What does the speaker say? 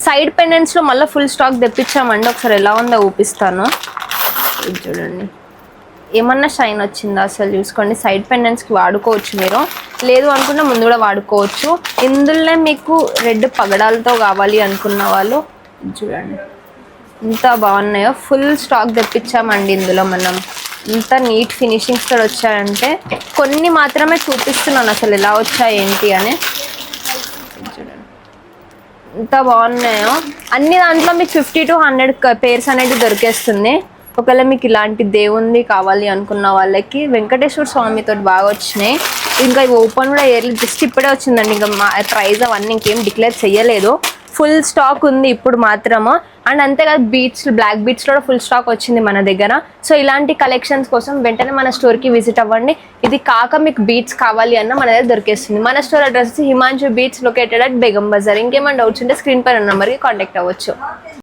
Side పెండెంట్స్లో మళ్ళీ full stock తెప్పించామండి. ఒకసారి ఎలా ఉందో చూపిస్తాను. ఇది చూడండి, ఏమన్నా షైన్ వచ్చిందా అసలు చూసుకోండి. సైడ్ పెండెంట్స్కి వాడుకోవచ్చు మీరు, లేదు అనుకున్న ముందు కూడా వాడుకోవచ్చు. ఇందులోనే మీకు రెడ్ పగడాలతో కావాలి అనుకున్న వాళ్ళు చూడండి ఎంత బాగున్నాయో. ఫుల్ స్టాక్ తెప్పించామండి ఇందులో మనం. ఇంత నీట్ ఫినిషింగ్స్ కూడా వచ్చాయంటే, కొన్ని మాత్రమే చూపిస్తున్నాను అసలు ఎలా వచ్చాయి ఏంటి అని. చూడండి ఎంత బాగున్నాయో. అన్ని దాంట్లో మీకు 50 to 100 పేర్స్ అనేది దొరికేస్తుంది. ఒకవేళ మీకు ఇలాంటి దేవుంది కావాలి అనుకున్న వాళ్ళకి వెంకటేశ్వర స్వామితో బాగా వచ్చినాయి. ఇంకా ఇవి ఓపెన్ కూడా ఎయిర్లీ జస్ట్ ఇప్పుడే వచ్చిందండి. ఇంకా ప్రైస్ అవన్నీ ఇంకేం డిక్లేర్ చేయలేదు. ఫుల్ స్టాక్ ఉంది ఇప్పుడు మాత్రము. అండ్ అంతేకాదు బీట్స్, బ్లాక్ బీట్స్లో కూడా ఫుల్ స్టాక్ వచ్చింది మన దగ్గర. సో ఇలాంటి కలెక్షన్స్ కోసం వెంటనే మన స్టోర్కి విజిట్ అవ్వండి. ఇది కాక మీకు బీట్స్ కావాలి అన్న మన దగ్గర దొరికేస్తుంది. మన store address Himanshu beats located at Begum Bazar. ఇంకేమైనా డౌట్స్ ఉంటే స్క్రీన్ పైన నెంబర్కి కాంటాక్ట్ అవ్వచ్చు.